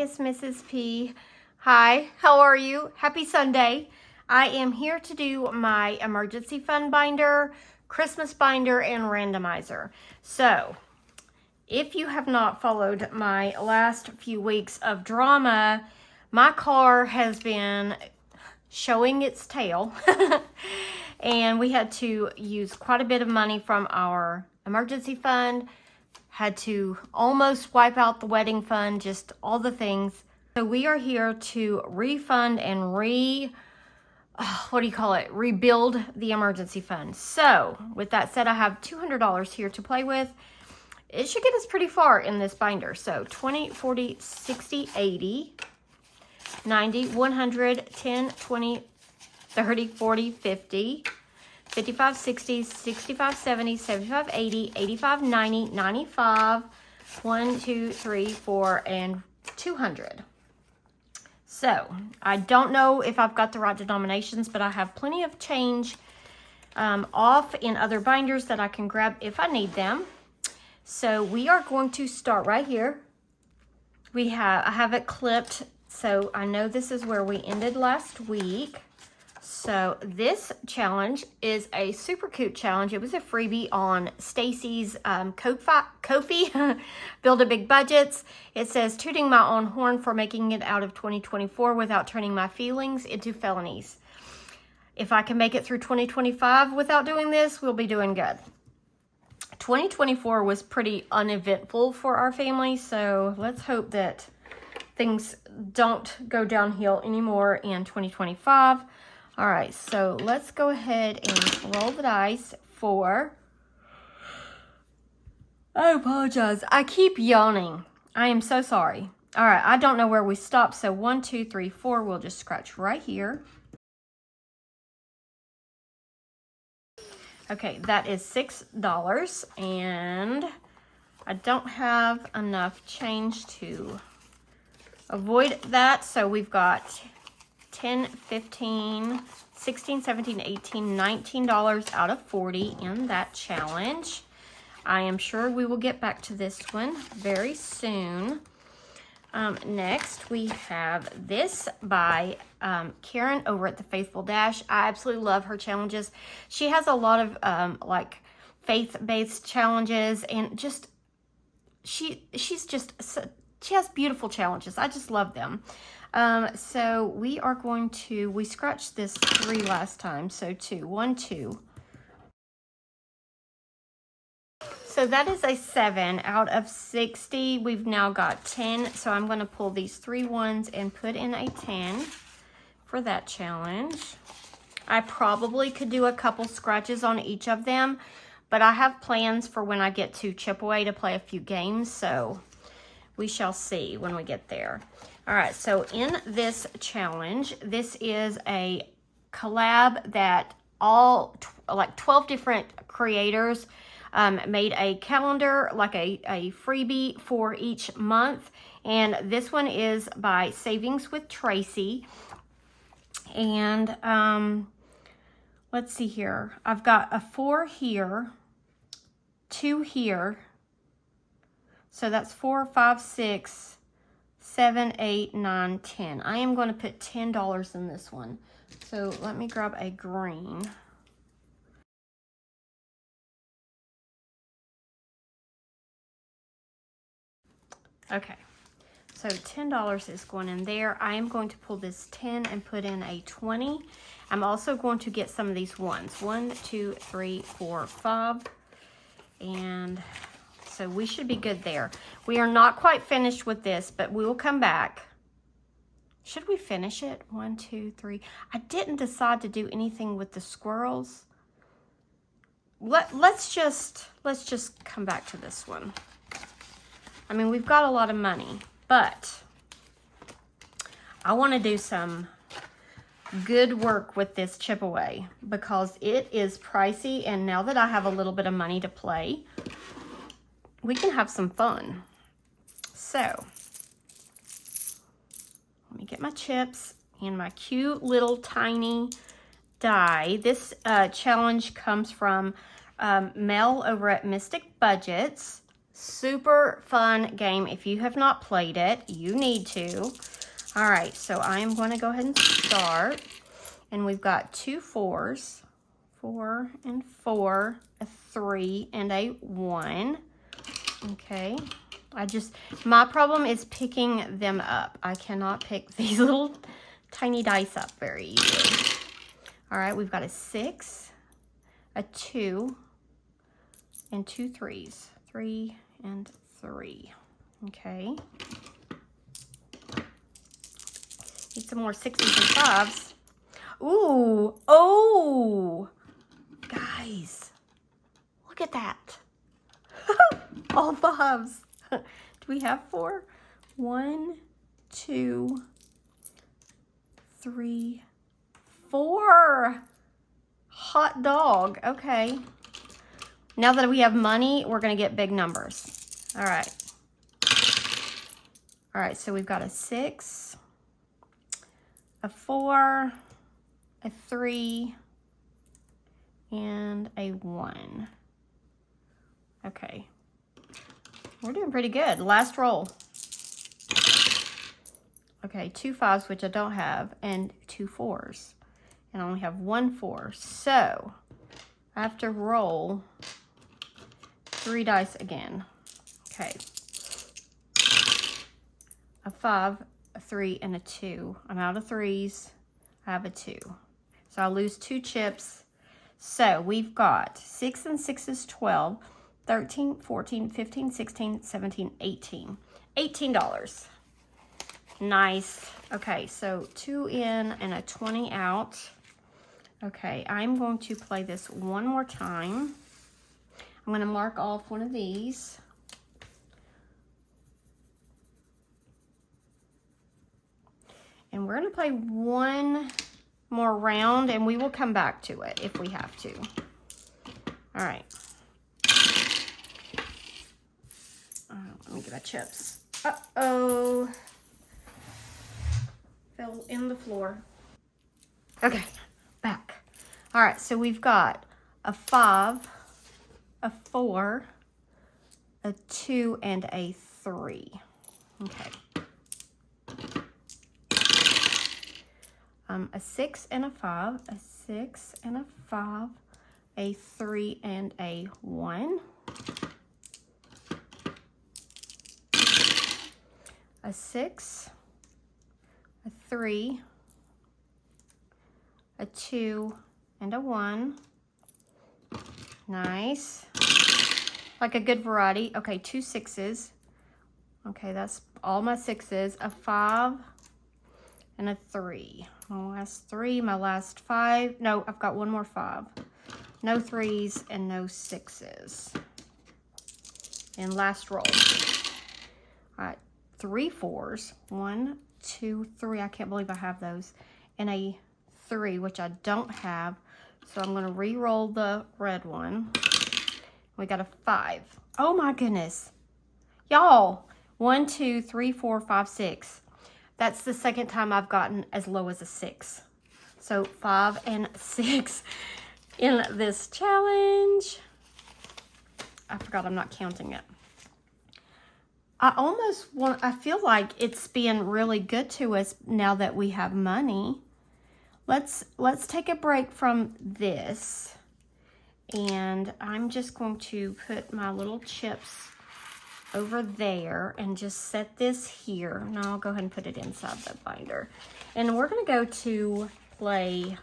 it's Mrs. P. Hi, how are you? Happy Sunday. I am here to do my emergency fund binder, Christmas binder, and randomizer. So, if you have not followed my last few weeks of drama, my car has been showing its tail. And we had to use quite a bit of money from our emergency fund. Had to almost wipe out the wedding fund, just all the things. So we are here to refund and rebuild the emergency fund. So with that said, I have $200 here to play with. It should get us pretty far in this binder. So 20, 40, 60, 80, 90, 100, 10, 20, 30, 40, 50, 55, 60, 65, 70, 75, 80, 85, 90, 95, 1, 2, 3, 4, and 200. So, I don't know if I've got the right denominations, but I have plenty of change off in other binders that I can grab if I need them. So, we are going to start right here. I have it clipped, so I know this is where we ended last week. So this challenge is a super cute challenge. It was a freebie on Stacy's Ko-fi, Build a Big Budgets. It says, tooting my own horn for making it out of 2024 without turning my feelings into felonies. If I can make it through 2025 without doing this, we'll be doing good. 2024 was pretty uneventful for our family, so let's hope that things don't go downhill anymore in 2025. All right, so let's go ahead and roll the dice for... I apologize. I keep yawning. I am so sorry. All right, I don't know where we stopped. So 1, 2, 3, 4. We'll just scratch right here. Okay, that is $6. And I don't have enough change to avoid that. So we've got 10, 15, 16, 17, 18, $19 out of 40 in that challenge. I am sure we will get back to this one very soon. Next, we have this by Karen over at The Faithful Dash. I absolutely love her challenges. She has a lot of like faith-based challenges, and just she has beautiful challenges. I just love them. So we are going to, we scratched this 3 last time, so 2, 1, 2. So that is a 7 out of 60. We've now got 10, so I'm going to pull these 3 ones and put in a 10 for that challenge. I probably could do a couple scratches on each of them, but I have plans for when I get to Chipaway to play a few games, so we shall see when we get there. All right, so in this challenge, this is a collab that like 12 different creators made a calendar, like a freebie for each month. And this one is by Savings with Tracy. And let's see here. I've got a 4 here, 2 here. So that's 4, 5, 6, 7, 8, 9, 10. I am going to put $10 in this one. So let me grab a green. Okay, so $10 is going in there. I am going to pull this 10 and put in a 20. I'm also going to get some of these ones. 1, 2, 3, 4, 5. And so we should be good there. We are not quite finished with this, but we will come back. Should we finish it? 1, 2, 3. I didn't decide to do anything with the squirrels. Let's just come back to this one. I mean, we've got a lot of money, but I want to do some good work with this Chipaway because it is pricey, and now that I have a little bit of money to play, we can have some fun. So, let me get my chips and my cute little tiny die. This challenge comes from Mel over at Mystic Budgets. Super fun game. If you have not played it, you need to. All right, so I am going to go ahead and start. And we've got 2 4s, 4 and 4, a 3 and a 1. Okay. My problem is picking them up. I cannot pick these little tiny dice up very easily. All right, we've got a 6, a 2, and 2 3s. 3 and 3. Okay. Need some more 6s and 5s. Ooh, oh, guys, look at that. All 5s. Do we have 4? 1, 2, 3, 4. Hot dog. Okay. Now that we have money, we're going to get big numbers. All right. All right, so we've got a 6, a 4, a 3, and a 1. Okay. We're doing pretty good. Last roll. Okay, 2 5s, which I don't have, and 2 4s. And I only have 1 4. So, I have to roll 3 dice again. Okay. A 5, a 3, and a 2. I'm out of 3s. I have a 2. So I'll lose 2 chips. So we've got 6 and 6 is 12, 13, 14, 15, 16, 17, 18. $18. Nice. Okay, so 2 in and a 20 out. Okay, I'm going to play this one more time. I'm going to mark off one of these. And we're going to play one more round, and we will come back to it if we have to. All right. Let me get my chips. Uh-oh. Fell in the floor. Okay, back. All right, so we've got a 5, a 4, a 2, and a 3. Okay. A 6 and a 5, a 6 and a 5, a 3 and a 1, a 6, a 3, a 2, and a 1. Nice. Like a good variety. Okay, 2 6s. Okay, that's all my 6s. A 5 and a 3. My last 3, my last 5. No, I've got one more 5. No 3s and no 6s. And last roll. All right, 3 4s. 1, 2, 3. I can't believe I have those. And a 3, which I don't have. So I'm going to re-roll the red one. We got a 5. Oh my goodness. Y'all, 1, 2, 3, 4, 5, 6. That's the second time I've gotten as low as a 6. So 5 and 6 in this challenge. I forgot I'm not counting it. I feel like it's being really good to us now that we have money. Let's take a break from this. And I'm just going to put my little chips over there and just set this here. Now I'll go ahead and put it inside the binder. And we're going to go to play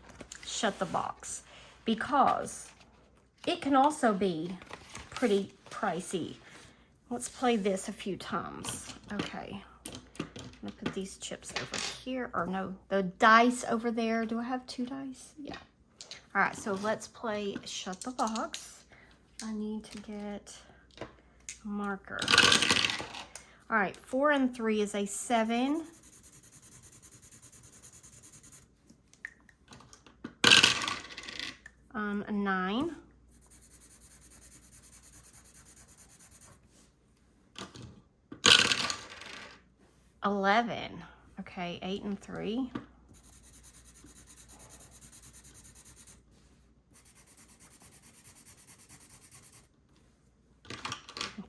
Shut the Box because it can also be pretty pricey. Let's play this a few times. Okay. I'm going to put these chips over here. Or no, the dice over there. Do I have 2 dice? Yeah. All right, so let's play Shut the Box. I need to get a marker. All right, 4 and 3 is a 7. A 9. $11. Okay, 8 and 3.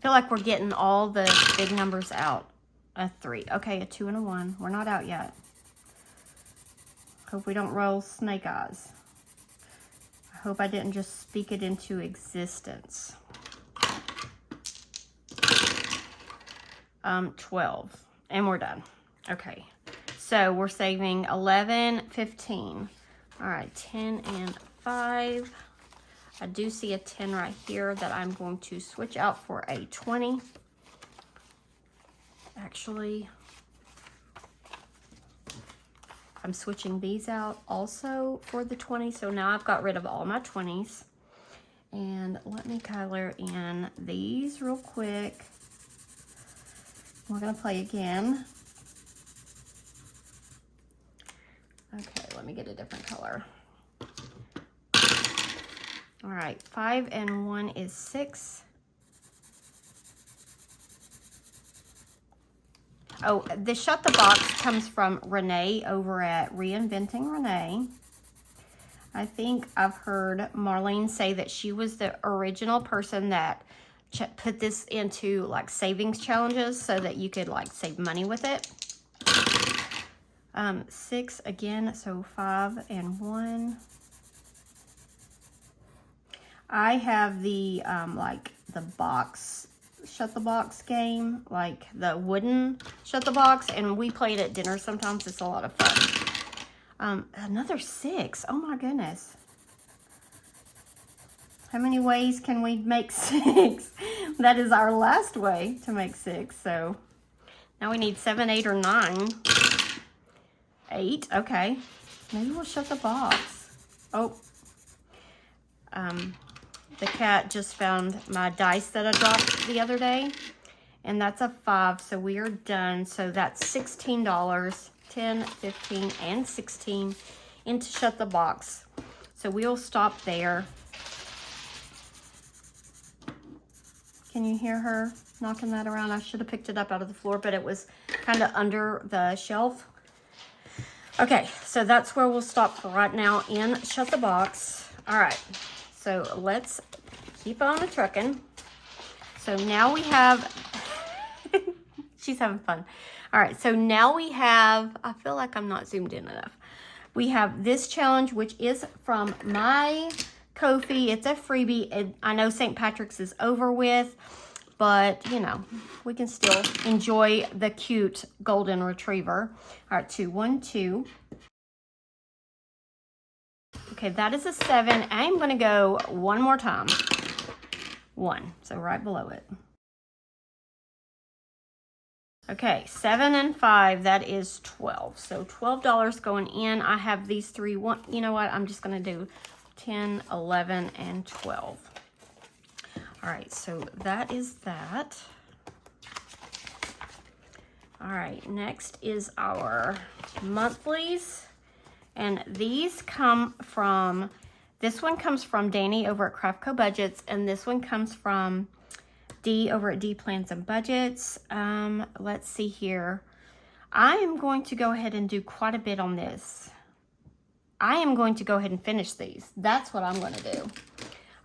feel like we're getting all the big numbers out. A 3. Okay, a 2 and a 1. We're not out yet. Hope we don't roll snake eyes. I hope I didn't just speak it into existence. 12. And we're done. Okay. So we're saving 11, 15. All right, 10 and 5. I do see a 10 right here that I'm going to switch out for a 20. Actually, I'm switching these out also for the 20. So now I've got rid of all my 20s. And let me color in these real quick. We're going to play again. Okay, let me get a different color. All right, 5 and 1 is 6. Oh, the Shut the Box comes from Renee over at Reinventing Renee. I think I've heard Marlene say that she was the original person that put this into like savings challenges so that you could like save money with it. 6 again, so 5 and 1. I have the like the box Shut the Box game, like the wooden Shut the Box, and we play it at dinner sometimes. It's a lot of fun. Another 6. Oh my goodness. How many ways can we make 6? That is our last way to make 6. So now we need 7, 8, or 9. 8, okay. Maybe we'll shut the box. Oh. The cat just found my dice that I dropped the other day. And that's a 5, so we are done. So that's $16. 10, 15, and 16 into Shut the Box. So we'll stop there. Can you hear her knocking that around? I should have picked it up out of the floor, but it was kind of under the shelf. Okay, so that's where we'll stop for right now in Shut the Box. All right, so let's keep on the trucking. So now we have, she's having fun. All right, so now we have, I feel like I'm not zoomed in enough. We have this challenge, which is from my Ko-fi. It's a freebie. I know St. Patrick's is over with, but you know, we can still enjoy the cute golden retriever. All right, 2, 1, 2. Okay, that is a 7. I'm gonna go one more time. 1, so right below it. Okay, 7 and 5, that is 12. So $12 going in. I have these 3. You know what? I'm just gonna do 10, 11, and 12. All right, so that is that. All right, next is our monthlies. And these come from, this one comes from Danny over at Craftco Budgets, and this one comes from D over at D Plans and Budgets. Let's see here. I am going to go ahead and do quite a bit on this. I am going to go ahead and finish these. That's what I'm going to do.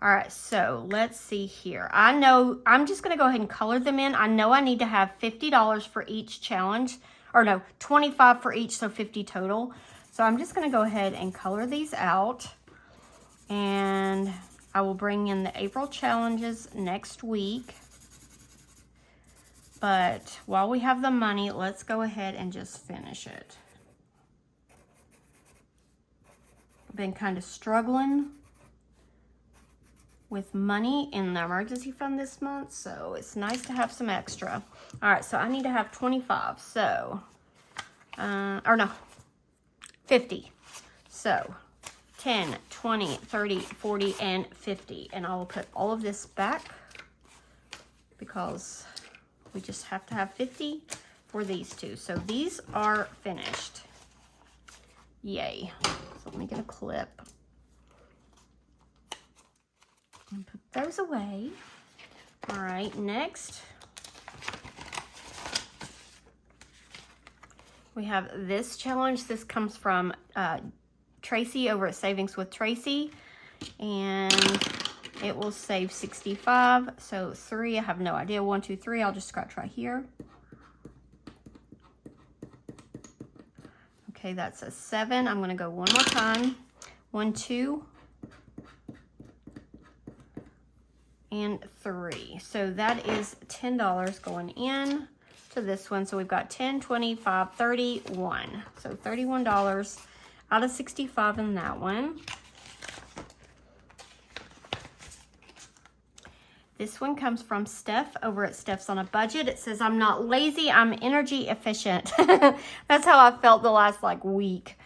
All right, so let's see here. I know I'm just going to go ahead and color them in. I know I need to have $50 for each challenge, or no, 25 for each, so 50 total. So I'm just going to go ahead and color these out, and I will bring in the April challenges next week. But while we have the money, let's go ahead and just finish it. I've been kind of struggling with money in the emergency fund this month, so it's nice to have some extra. All right, so I need to have 25, so, or no, 50. So 10, 20, 30, 40, and 50. And I will put all of this back because we just have to have 50 for these two. So these are finished. Yay. So let me get a clip and put those away. All right, next we have this challenge. This comes from Tracy over at Savings with Tracy. And it will save 65. So 3, I have no idea. 1, 2, 3, I'll just scratch right here. Okay, that's a 7. I'm gonna go one more time. 1, 2, and 3. So that is $10 going in to this one. So we've got 10, 25, 31. So $31 out of 65 in that one. This one comes from Steph over at Steph's on a Budget. It says, I'm not lazy, I'm energy efficient. That's how I felt the last like week.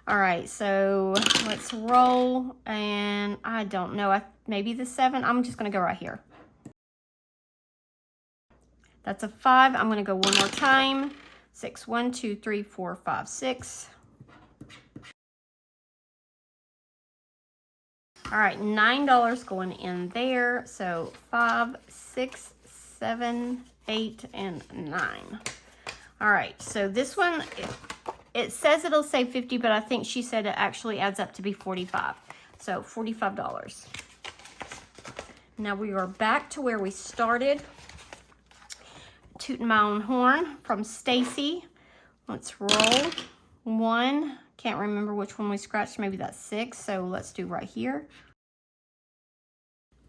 All right, so let's roll. And I don't know, maybe the 7. I'm just gonna go right here. That's a 5. I'm gonna go one more time. 6, 1, 2, 3, 4, 5, 6. All right, $9 going in there. So 5, 6, 7, 8, and 9. All right, so this one, it says it'll save 50, but I think she said it actually adds up to be 45. So $45. Now we are back to where we started. Tooting My Own Horn from Stacy. Let's roll. 1. Can't remember which one we scratched. Maybe that's 6. So let's do right here.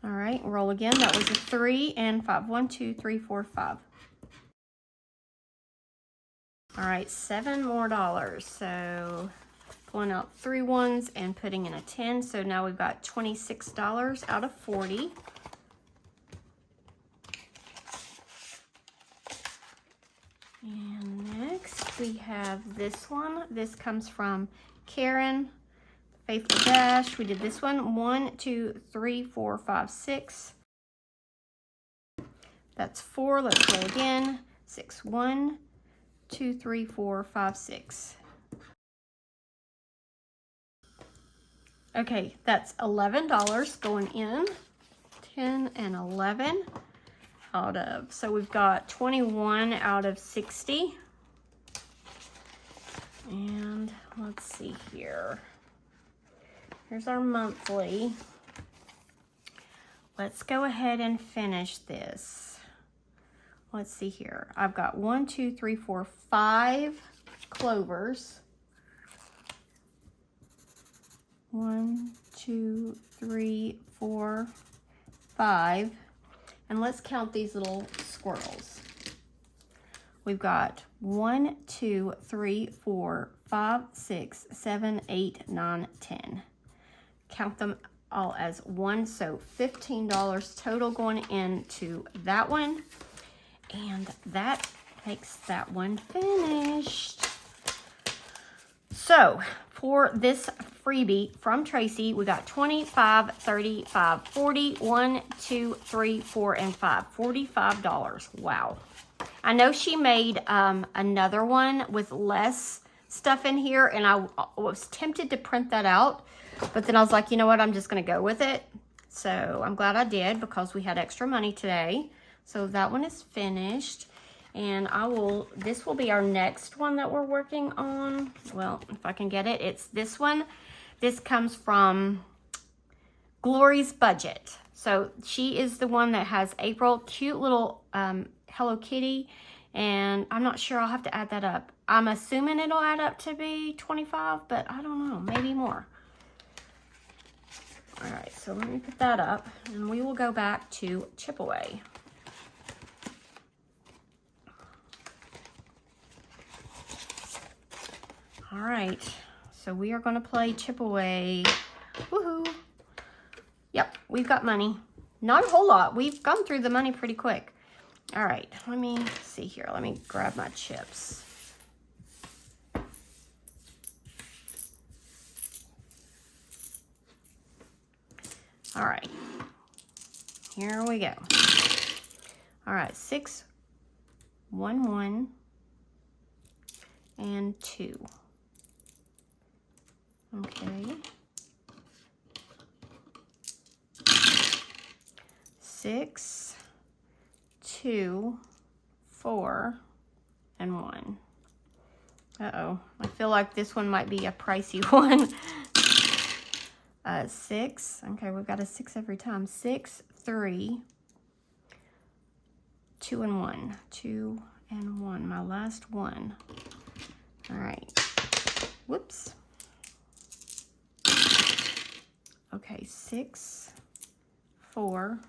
All right, roll again. That was a 3 and 5. 1, 2, 3, 4, 5. All right, $7 more. So pulling out 3 ones and putting in a 10. So now we've got $26 out of 40. And next we have this one. This comes from Karen, Faithful Dash. We did this one. 1, 2, 3, 4, 5, 6. That's 4. Let's roll again. 6, 1, 2, 3, 4, 5, 6. Okay, that's $11 going in. 10 and 11 out of, so we've got 21 out of 60. And let's see here. Here's our monthly. Let's go ahead and finish this. Let's see here. I've got 1, 2, 3, 4, 5 clovers. 1, 2, 3, 4, 5. And let's count these little squirrels. We've got 1, 2, 3, 4, 5, 6, 7, 8, 9, 10. Count them all as 1, so $15 total going into that one. And that makes that one finished. So for this freebie from Tracy, we got 25, 35, 40, 1, 2, 3, 4, and 5. $45. Wow. I know she made another one with less stuff in here, and I was tempted to print that out, but then I was like, you know what, I'm just going to go with it. So I'm glad I did because we had extra money today. So that one is finished. And this will be our next one that we're working on. Well, if I can get it, it's this one. This comes from Glory's Budget. So she is the one that has April, cute little Hello Kitty. And I'm not sure, I'll have to add that up. I'm assuming it'll add up to be 25, but I don't know, maybe more. All right, so let me put that up and we will go back to Chip Away. All right, so we are going to play Chip Away. Woohoo! Yep, we've got money. Not a whole lot. We've gone through the money pretty quick. All right, let me see here. Let me grab my chips. All right, here we go. All right, 6, 1, 1, and 2. Okay. 6, 2, 4, and 1. Uh-oh. I feel like this one might be a pricey one. 6. Okay, we've got a 6 every time. 6, 3, 2 and 1. 2 and 1. My last one. All right. Whoops. Okay, 6, 4,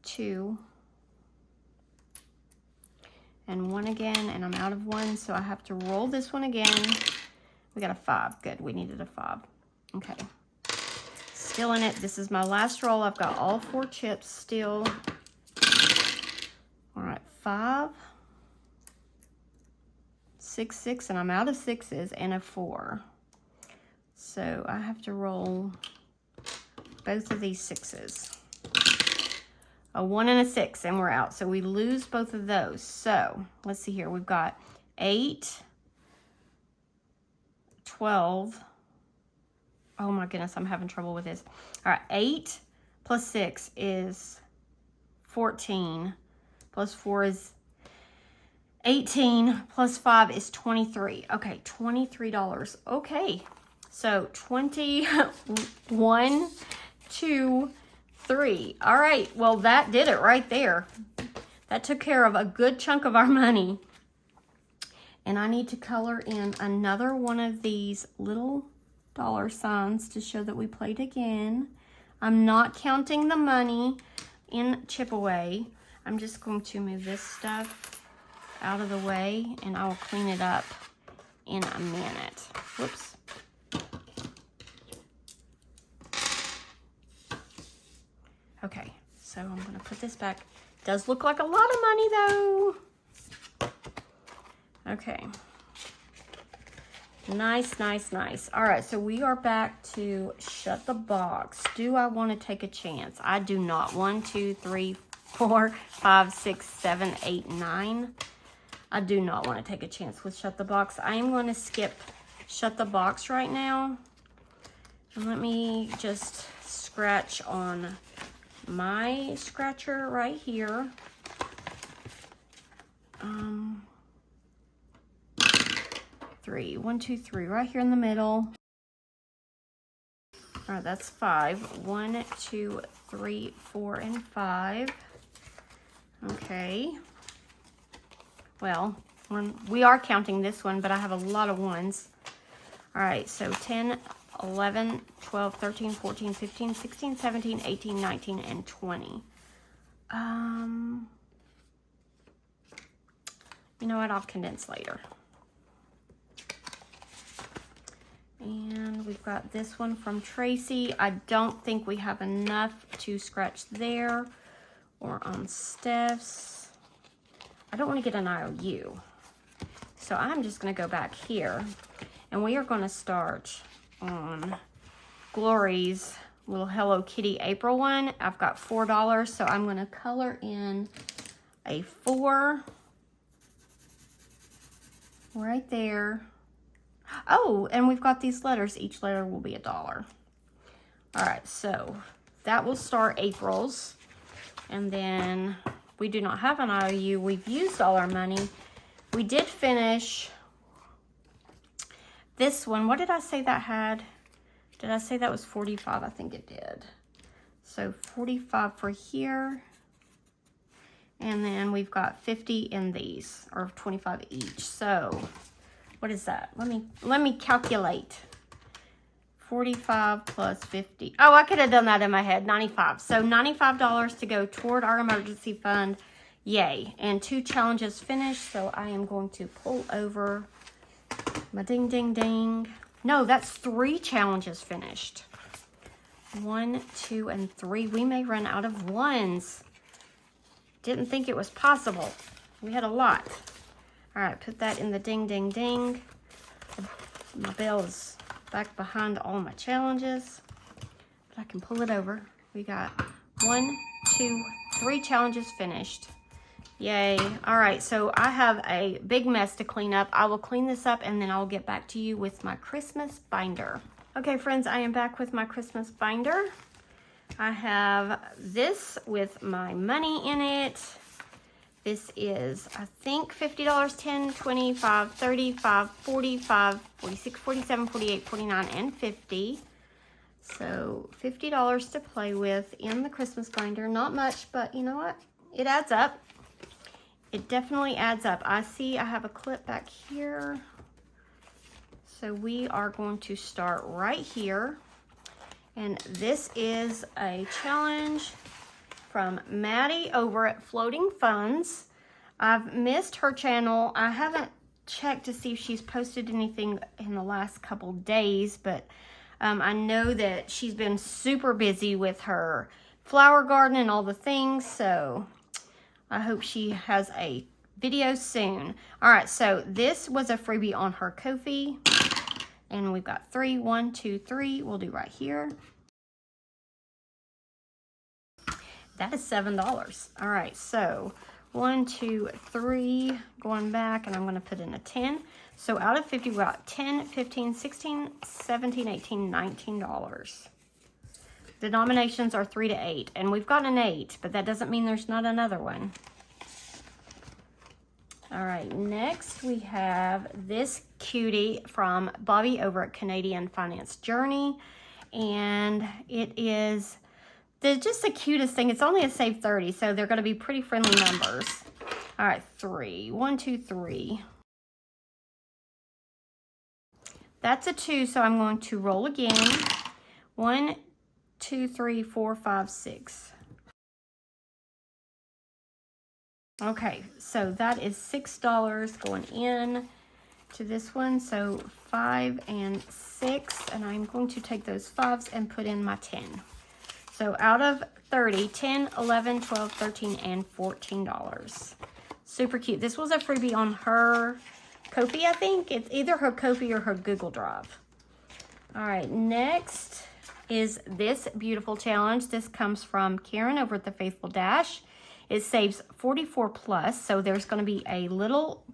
2, and 1 again, and I'm out of 1, so I have to roll this one again. We got a 5. Good, we needed a 5. Okay. Still in it. This is my last roll. I've got all 4 chips still. All right, 5, 6, 6, and I'm out of 6s, and a 4. So I have to roll both of these 6s. A 1 and a 6, and we're out. So we lose both of those. So let's see here. We've got 8, 12. Oh my goodness, I'm having trouble with this. All right, 8 plus 6 is 14. Plus 4 is 18. Plus 5 is 23. Okay, $23. Okay, so 21, 2, 3. All right, well, that did it right there. That took care of a good chunk of our money. And I need to color in another one of these little dollar signs to show that we played again. I'm not counting the money in chip away. I'm just going to move this stuff out of the way, and I'll clean it up in a minute. Whoops. Okay, so I'm going to put this back. Does look like a lot of money, though. Okay. Nice, nice, nice. All right, so we are back to shut the box. Do I want to take a chance? I do not. 1, 2, 3, 4, 5, 6, 7, 8, 9. I do not want to take a chance with shut the box. I am going to skip shut the box right now. And let me just scratch on my scratcher right here. 3, 1, 2, 3, right here in the middle. All right, that's 5. 1, 2, 3, 4, and 5. Okay. Well, we are counting this one, but I have a lot of ones. All right, so 10, 11, 12, 13, 14, 15, 16, 17, 18, 19, and 20. You know what? I'll condense later. And we've got this one from Tracy. I don't think we have enough to scratch there or on Steph's. I don't want to get an IOU. So I'm just going to go back here. And we are going to start on Glory's little Hello Kitty April one. I've got $4, so I'm going to color in a 4 right there. Oh, and we've got these letters. Each letter will be $1. All right, so that will start April's. And then we do not have an IOU. We've used all our money. We did finish this one. What did I say that had? Did I say that was 45? I think it did. So 45 for here. And then we've got 50 in these, or 25 each. So what is that? Let me calculate. 45 plus 50. Oh, I could have done that in my head. 95. So $95 to go toward our emergency fund. Yay. And 2 challenges finished. So I am going to pull over my ding, ding, ding. No, that's 3 challenges finished. 1, 2, and 3. We may run out of ones. Didn't think it was possible. We had a lot. All right, put that in the ding, ding, ding. My bell is back behind all my challenges, but I can pull it over. We got 1, 2, 3 challenges finished. Yay. All right, so I have a big mess to clean up. I will clean this up and then I'll get back to you with my Christmas binder. Okay, friends, I am back with my Christmas binder. I have this with my money in it. This is, I think, $50, 10, 25, 35, 45, 46, 47, 48, 49, and 50. So $50 to play with in the Christmas binder. Not much, but you know what? It adds up. It definitely adds up. I see I have a clip back here. So we are going to start right here. And this is a challenge from Maddie over at Floating Funds. I've missed her channel. I haven't checked to see if she's posted anything in the last couple days, but I know that she's been super busy with her flower garden and all the things, so I hope she has a video soon. All right, so this was a freebie on her Ko-fi, and we've got 3, 1, 2, 3. We'll do right here. That is $7. All right, so 1, 2, 3, going back, and I'm going to put in a 10. So out of 50, we got 10, 15, 16, 17, 18, $19. Denominations are 3 to 8, and we've got an 8, but that doesn't mean there's not another one. All right, next we have this cutie from Bobby over at Canadian Finance Journey, and it is just the cutest thing. It's only a save 30, so they're going to be pretty friendly numbers. All right, 3, 1, 2, 3. That's a 2, so I'm going to roll again. 1, 2, 3, 4, 5, 6. Okay, so that is $6 going in to this one. So 5 and 6, and I'm going to take those 5s and put in my 10. So out of 30, 10, 11, 12, 13, and $14. Super cute. This was a freebie on her Ko-fi, I think. It's either her Ko-fi or her Google Drive. All right, next is this beautiful challenge. This comes from Karen over at the Faithful Dash. It saves 44 plus, so there's going to be a little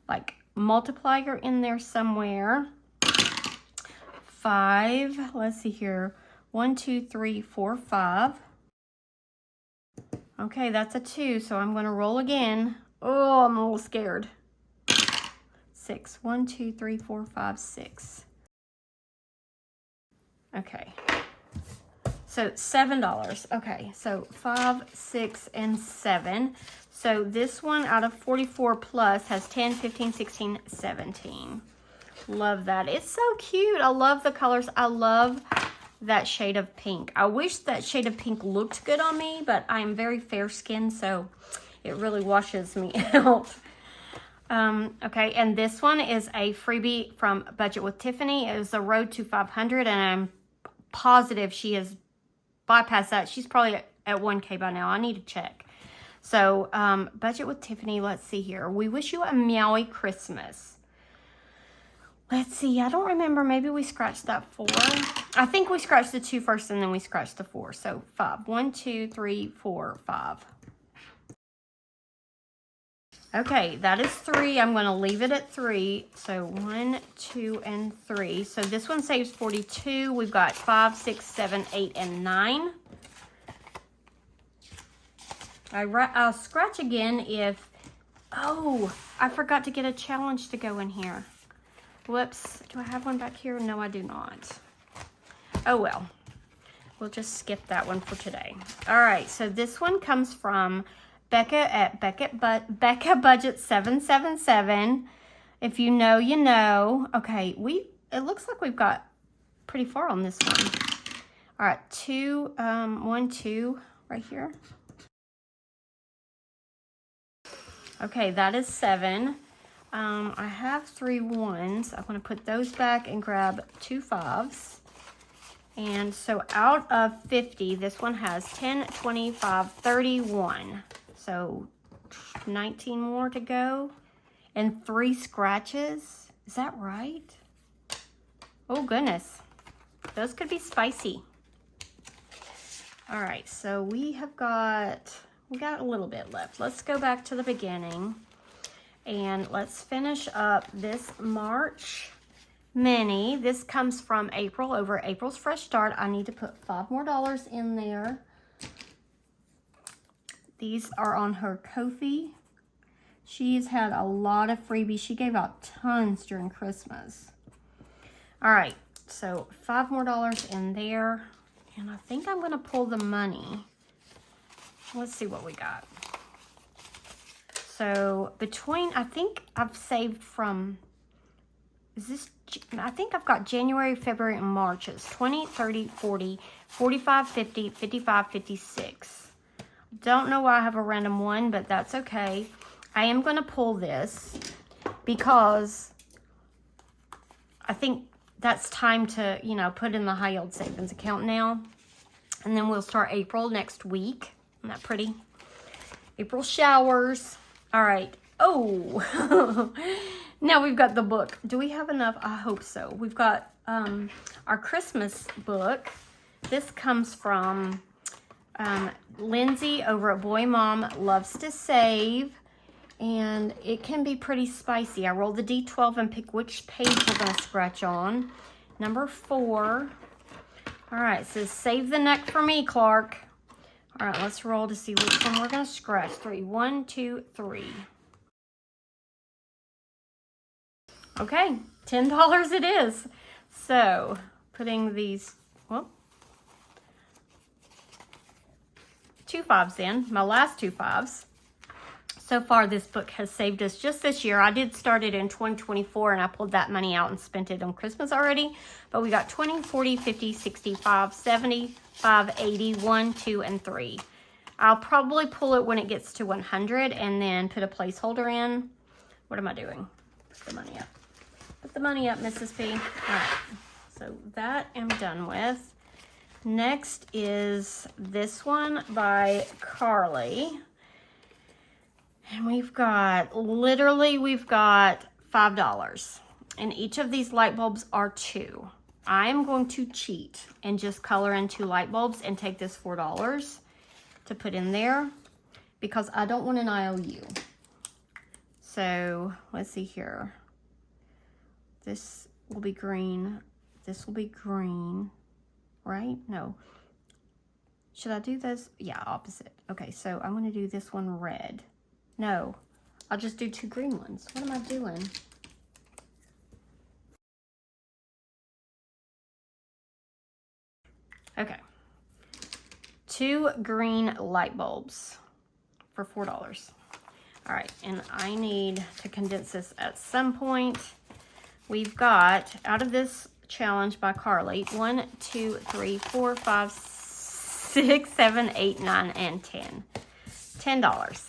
like multiplier in there somewhere. 5, let's see here. 1, 2, 3, 4, 5. Okay, that's a 2, so I'm going to roll again. Oh, I'm a little scared. 6. 1, 2, 3, 4, 5, 6. Okay. So $7. Okay, so 5, 6, and 7. So this one out of 44 plus has 10, 15, 16, 17. Love that. It's so cute. I love the colors. I love that shade of pink. I wish that shade of pink looked good on me, but I'm very fair skinned, so it really washes me out. Okay, and this one is a freebie from Budget with Tiffany. It was the Road to 500, and I'm positive she has bypassed that. She's probably at 1K by now. I need to check. So, Budget with Tiffany, let's see here. We wish you a Meowy Christmas. Let's see, I don't remember. Maybe we scratched that 4. I think we scratched the 2 first and then we scratched the 4. So 5. 1, 2, 3, 4, 5. Okay, that is 3. I'm going to leave it at 3. So 1, 2, and 3. So this one saves 42. We've got 5, 6, 7, 8, and 9. I'll scratch again if... Oh, I forgot to get a challenge to go in here. Whoops. Do I have one back here? No, I do not. Oh, well. We'll just skip that one for today. All right, so this one comes from Becca at Becca Budget 777. If you know, you know. Okay, it looks like we've got pretty far on this one. All right, 2, 1, 2 right here. Okay, that is 7. I have 3 1s. I'm going to put those back and grab 2 5s. And so out of 50, this one has 10, 25, 31. So 19 more to go. And 3 scratches. Is that right? Oh, goodness. Those could be spicy. All right, so we got a little bit left. Let's go back to the beginning. And let's finish up this March mini. This comes from April, over April's Fresh Start. I need to put $5 more in there. These are on her Ko-fi. She's had a lot of freebies. She gave out tons during Christmas. All right, So $5 more in there. And I think I'm going to pull the money. Let's see what we got. So between, I think I've saved from, I think I've got January, February, and March. It's 20, 30, 40, 45, 50, 55, 56. Don't know why I have a random one, but that's okay. I am going to pull this because I think that's time to, you know, put in the high yield savings account now. And then we'll start April next week. Isn't that pretty? April showers. All right. Oh, now we've got the book. Do we have enough? I hope so. We've got our Christmas book. This comes from Lindsay over at Boy Mom Loves to Save. And it can be pretty spicy. I roll the D12 and pick which page we're going to scratch on. Number 4. All right, it says save the neck for me, Clark. All right, let's roll to see which one we're going to scratch. 3. 1, 2, 3. Okay, $10 it is. So, putting these, well, 2 5s in, my last 2 5s. So far, this book has saved us just this year. I did start it in 2024, and I pulled that money out and spent it on Christmas already. But we got 20, 40, 50, 65, 75, 80, 1, 2, and 3. I'll probably pull it when it gets to 100 and then put a placeholder in. What am I doing? Put the money up. Put the money up, Mrs. P. All right. So that I'm done with. Next is this one by Carly. And we've got, literally, we've got $5. And each of these light bulbs are 2. I am going to cheat and just color in 2 light bulbs and take this $4 to put in there because I don't want an IOU. So, let's see here. This will be green. This will be green, right? No. Should I do this? Yeah, opposite. Okay, so I'm going to do this one red. No, I'll just do 2 green ones. What am I doing? Okay. 2 green light bulbs for $4. All right, and I need to condense this at some point. We've got, out of this challenge by Carly, 1, 2, 3, 4, 5, 6, 7, 8, 9, and 10. $10.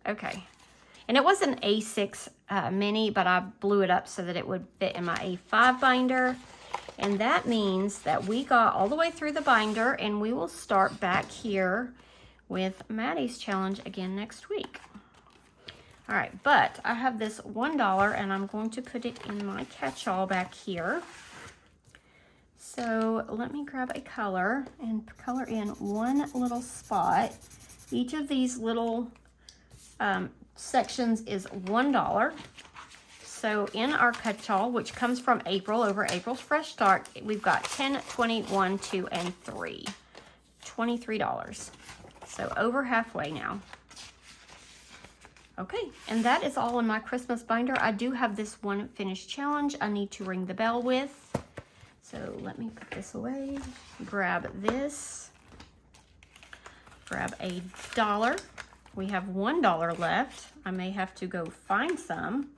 Okay, and it was an A6 mini, but I blew it up so that it would fit in my A5 binder. And that means that we got all the way through the binder, and we will start back here with Maddie's challenge again next week. All right, but I have this $1, and I'm going to put it in my catch-all back here. So let me grab a color and color in one little spot. Each of these little sections is $1. So in our catch-all, which comes from April, over April's Fresh Start, we've got 10, 20, 1, 2, and 3. $23. So over halfway now. Okay, and that is all in my Christmas binder. I do have this one finished challenge I need to ring the bell with. So let me put this away. Grab this. Grab $1. We have $1 left. I may have to go find some.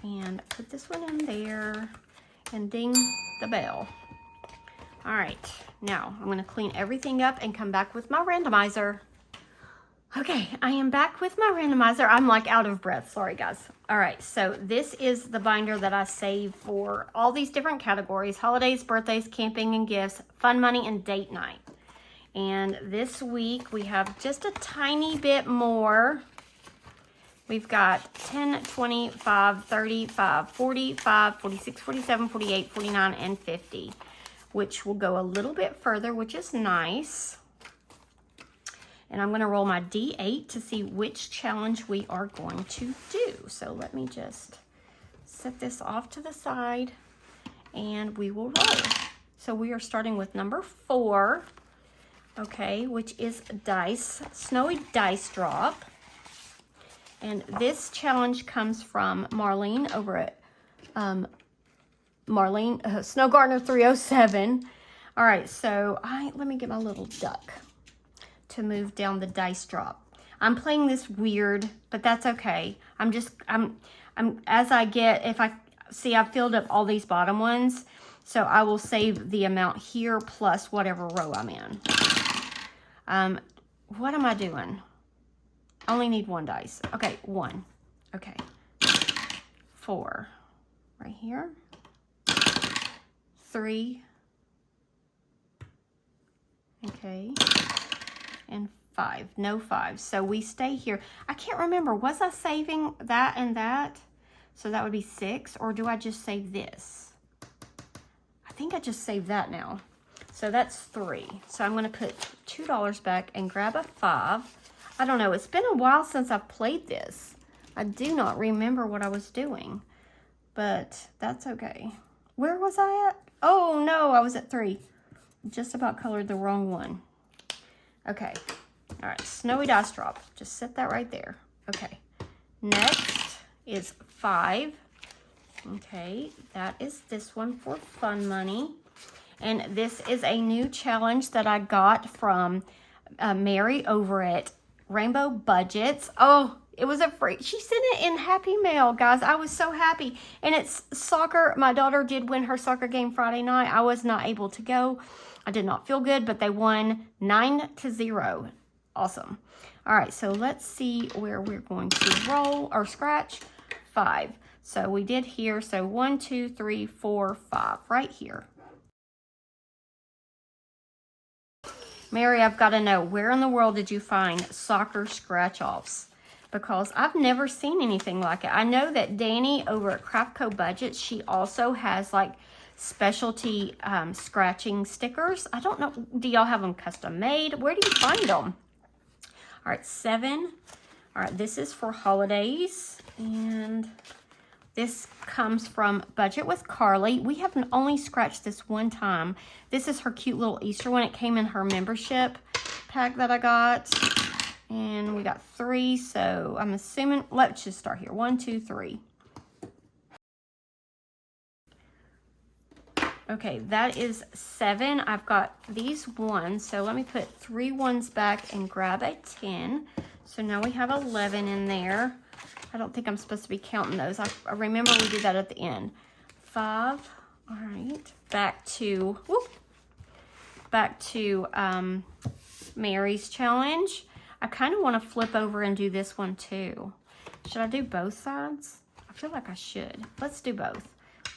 And put this one in there. And ding the bell. All right. Now, I'm going to clean everything up and come back with my randomizer. Okay, I am back with my randomizer. I'm like out of breath. Sorry, guys. All right, so this is the binder that I save for all these different categories. Holidays, birthdays, camping and gifts, fun money, and date night. And this week we have just a tiny bit more. We've got 10, 25, 35, 45, 46, 47, 48, 49, and 50, which will go a little bit further, which is nice. And I'm going to roll my D8 to see which challenge we are going to do. So let me just set this off to the side and we will roll. So we are starting with number 4. Okay, which is dice, snowy dice drop. And this challenge comes from Marlene over at Marlene, Snow Gardener 307. All right, so let me get my little duck to move down the dice drop. I'm playing this weird, but that's okay. I'm as I get, if I see I've filled up all these bottom ones, so I will save the amount here plus whatever row I'm in. What am I doing? I only need one dice. Okay, 1. Okay. 4. Right here. 3. Okay. And 5. No 5. So we stay here. I can't remember. Was I saving that and that? So that would be 6. Or do I just save this? I think I just saved that now. So that's 3. So I'm going to put $2 back and grab a 5. I don't know. It's been a while since I've played this. I do not remember what I was doing. But that's okay. Where was I at? Oh, no. I was at 3. Just about colored the wrong one. Okay. All right. Snowy dice drop. Just set that right there. Okay. Next is 5. Okay. That is this one for fun money. And this is a new challenge that I got from Mary over at Rainbow Budgets. Oh, it was a free. She sent it in Happy Mail, guys. I was so happy. And it's soccer. My daughter did win her soccer game Friday night. I was not able to go. I did not feel good, but they won 9-0. Awesome. All right, so let's see where we're going to roll or scratch. 5. So we did here. So 1, 2, 3, 4, 5 right here. Mary, I've got to know, where in the world did you find soccer scratch-offs? Because I've never seen anything like it. I know that Danny over at Craftco Budgets, she also has like specialty scratching stickers. I don't know. Do y'all have them custom made? Where do you find them? All right, 7. All right, this is for holidays. And this comes from Budget with Carly. We have only scratched this one time. This is her cute little Easter one. It came in her membership pack that I got. And we got 3, so I'm assuming, let's just start here. 1, 2, 3. Okay, that is 7. I've got these ones, so let me put 3 ones back and grab a 10. So now we have 11 in there. I don't think I'm supposed to be counting those. I remember we did that at the end. 5. All right. Back to Mary's challenge. I kind of want to flip over and do this one too. Should I do both sides? I feel like I should. Let's do both.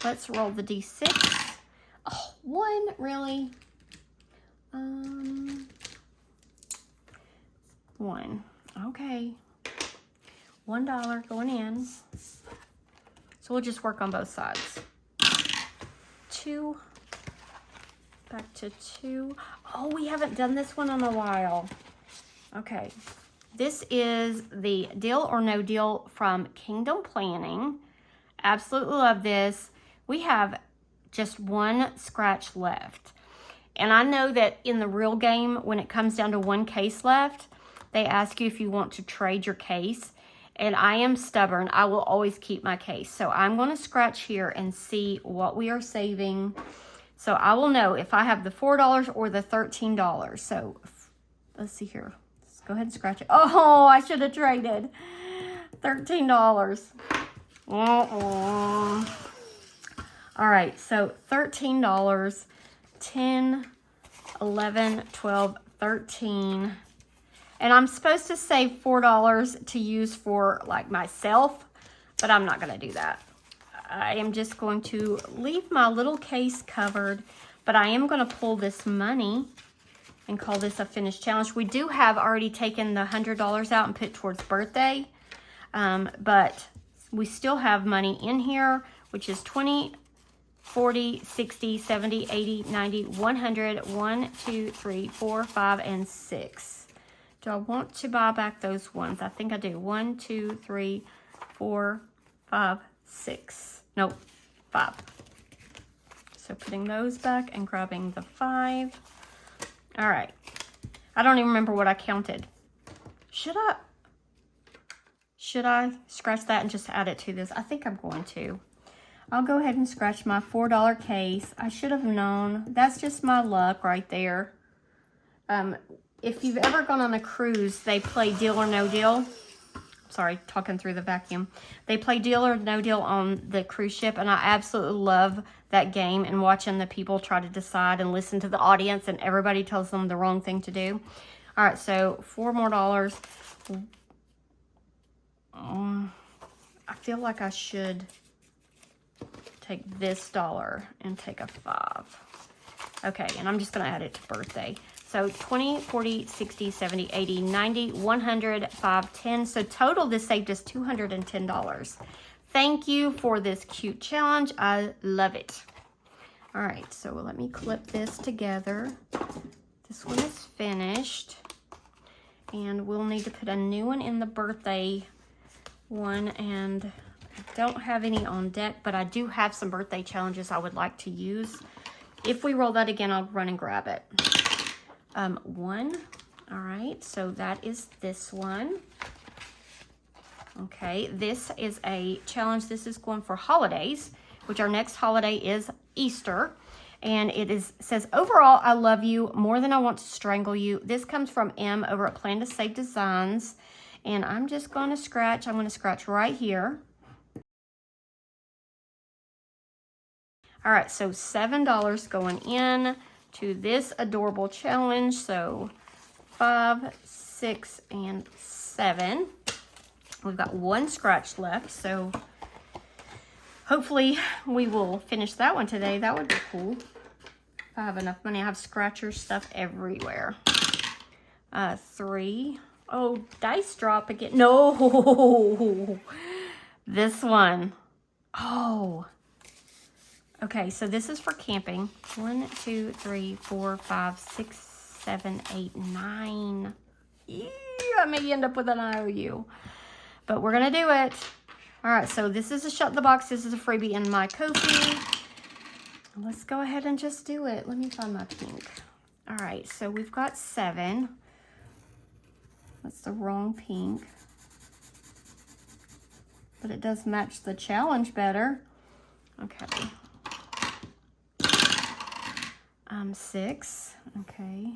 Let's roll the D6. Oh, 1, really? 1. Okay. $1 going in. So we'll just work on both sides. 2. Back to 2. Oh, we haven't done this one in a while. Okay. This is the Deal or No Deal from Kingdom Planning. Absolutely love this. We have just 1 scratch left. And I know that in the real game, when it comes down to 1 case left, they ask you if you want to trade your case. And I am stubborn. I will always keep my case. So I'm going to scratch here and see what we are saving. So I will know if I have the $4 or the $13. So let's see here. Let's go ahead and scratch it. Oh, I should have traded. $13. All right, so $13, 10, 11, 12, 13. And I'm supposed to save $4 to use for like myself, but I'm not going to do that. I am just going to leave my little case covered, but I am going to pull this money and call this a finished challenge. We do have already taken the $100 out and put towards birthday, but we still have money in here, which is 20, 40, 60, 70, 80, 90, 100, 1, 2, 3, 4, 5, and 6. Do I want to buy back those ones? I think I do. 1, 2, 3, 4, 5, 6. Nope, 5. So putting those back and grabbing the 5. All right. I don't even remember what I counted. Should I scratch that and just add it to this? I think I'm going to. I'll go ahead and scratch my $4 case. I should have known. That's just my luck right there. If you've ever gone on a cruise, they play Deal or No Deal. Sorry, talking through the vacuum. They play Deal or No Deal on the cruise ship, and I absolutely love that game and watching the people try to decide and listen to the audience, and everybody tells them the wrong thing to do. All right, so $4 more. I feel like I should take this dollar and take a 5. Okay, and I'm just going to add it to birthday. So 20, 40, 60, 70, 80, 90, 100, 5, 10. So total, this saved us $210. Thank you for this cute challenge. I love it. All right, so let me clip this together. This one is finished. And we'll need to put a new one in the birthday one. And I don't have any on deck, but I do have some birthday challenges I would like to use. If we roll that again, I'll run and grab it. 1. All right, so that is this one. Okay, this is a challenge. This is going for holidays, which our next holiday is Easter. And it says, overall, I love you more than I want to strangle you. This comes from M over at Plan to Save Designs. And I'm just going to scratch. I'm going to scratch right here. All right, so $7 going in to this adorable challenge. So 5, 6, and 7. We've got 1 scratch left, so hopefully we will finish that one today. That would be cool. If I have enough money. I have scratcher stuff everywhere. 3. Oh, dice drop again. No, this one. Oh. Okay, so this is for camping. 1, 2, 3, 4, 5, 6, 7, 8, 9. Ew, I may end up with an IOU. But we're going to do it. All right, so this is a shut the box. This is a freebie in my Ko-fi. Let's go ahead and just do it. Let me find my pink. All right, so we've got 7. That's the wrong pink. But it does match the challenge better. Okay. 6, okay.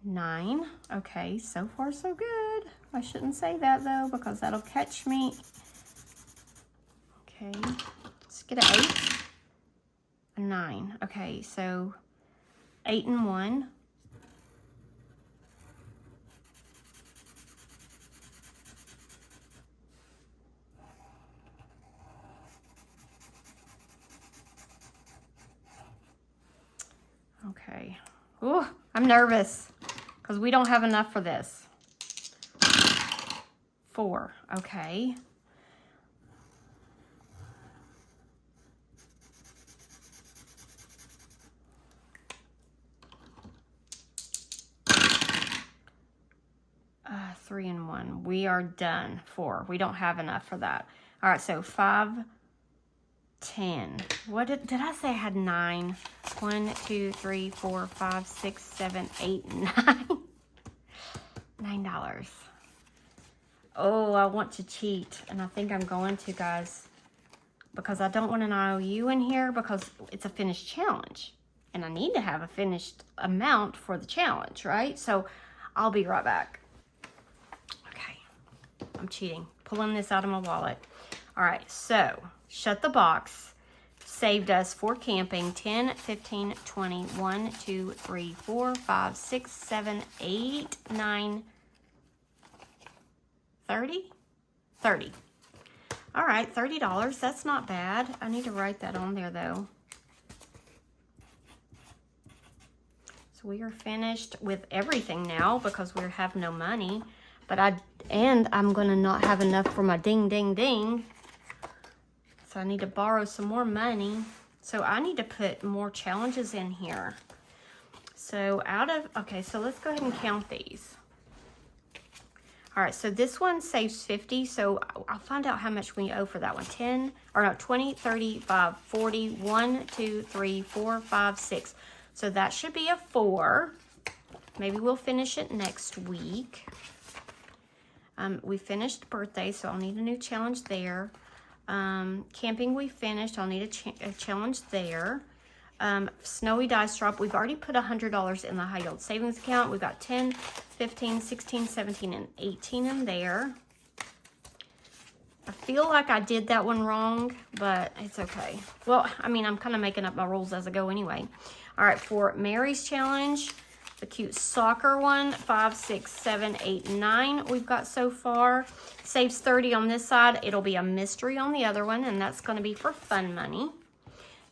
9, okay, so far so good. I shouldn't say that though, because that'll catch me. Okay, let's get an 8, a 9. Okay, so 8 and 1. Okay. Ooh, I'm nervous because we don't have enough for this. 4. Okay. Uh, 3 and 1. We are done. 4. We don't have enough for that. All right, so 5, 10. What did I say I had 9? 1, 2, 3, 4, 5, 6, 7, 8, 9. $9. Oh, I want to cheat, and I think I'm going to, guys, because I don't want an IOU in here because it's a finished challenge, and I need to have a finished amount for the challenge, right? So I'll be right back. Okay, I'm cheating, pulling this out of my wallet. All right, so shut the box. Saved us for camping 10, 15, 20, 1, 2, 3, 4, 5, 6, 7, 8, 9, 30? 30. All right, $30. That's not bad. I need to write that on there though. So we are finished with everything now because we have no money. But I'm gonna not have enough for my ding, ding, ding. So I need to borrow some more money. So I need to put more challenges in here. So okay, so let's go ahead and count these. All right, so this one saves 50. So I'll find out how much we owe for that one. 20, 35, 40, 1, 2, 3, 4, 5, 6. So that should be a 4. Maybe we'll finish it next week. We finished birthday, so I'll need a new challenge there. Camping we finished. I'll need a challenge there. Snowy dice drop. We've already put $100 in the high yield savings account. We've got 10, 15, 16, 17, and 18 in there. I feel like I did that one wrong, but it's okay. Well, I mean, I'm kind of making up my rules as I go anyway. All right, for Mary's challenge, the cute soccer one, 5, 6, 7, 8, 9 we've got so far. Saves 30 on this side. It'll be a mystery on the other one, and that's going to be for fun money.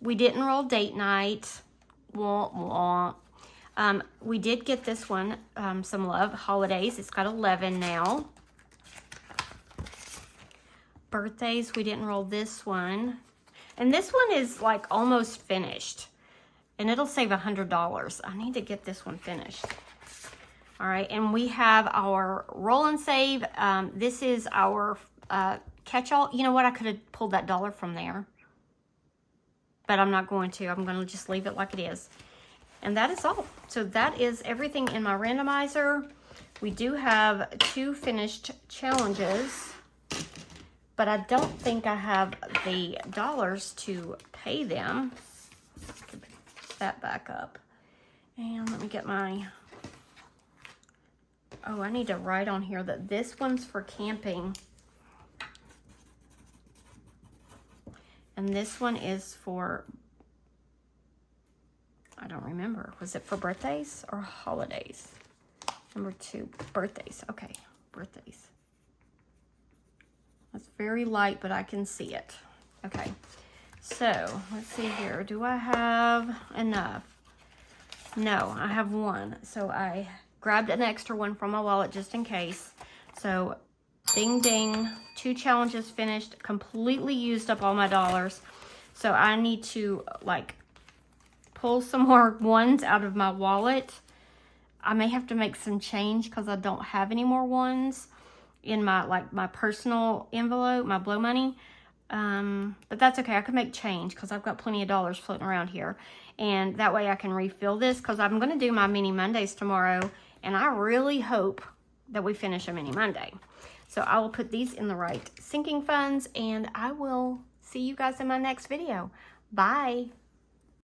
We didn't roll date night. Wah, wah. We did get this one, some love, holidays. It's got 11 now. Birthdays, we didn't roll this one. And this one is like almost finished. And it'll save $100. I need to get this one finished. All right, and we have our roll and save. This is our catch-all. You know what? I could have pulled that dollar from there. But I'm not going to. I'm going to just leave it like it is. And that is all. So that is everything in my randomizer. We do have 2 finished challenges. But I don't think I have the dollars to pay them. Put that back up. And let me get my... Oh, I need to write on here that this one's for camping. And this one is for... I don't remember. Was it for birthdays or holidays? Number 2, birthdays. Okay, birthdays. It's very light, but I can see it. Okay, so let's see here. Do I have enough? No, I have 1. So I grabbed an extra one from my wallet just in case. So ding, ding, 2 challenges finished. Completely used up all my dollars. So I need to like pull some more ones out of my wallet. I may have to make some change because I don't have any more ones in my personal envelope, my blow money. But that's okay. I can make change because I've got plenty of dollars floating around here. And that way I can refill this because I'm going to do my mini Mondays tomorrow. And I really hope that we finish a mini Monday. So I will put these in the right sinking funds and I will see you guys in my next video. Bye.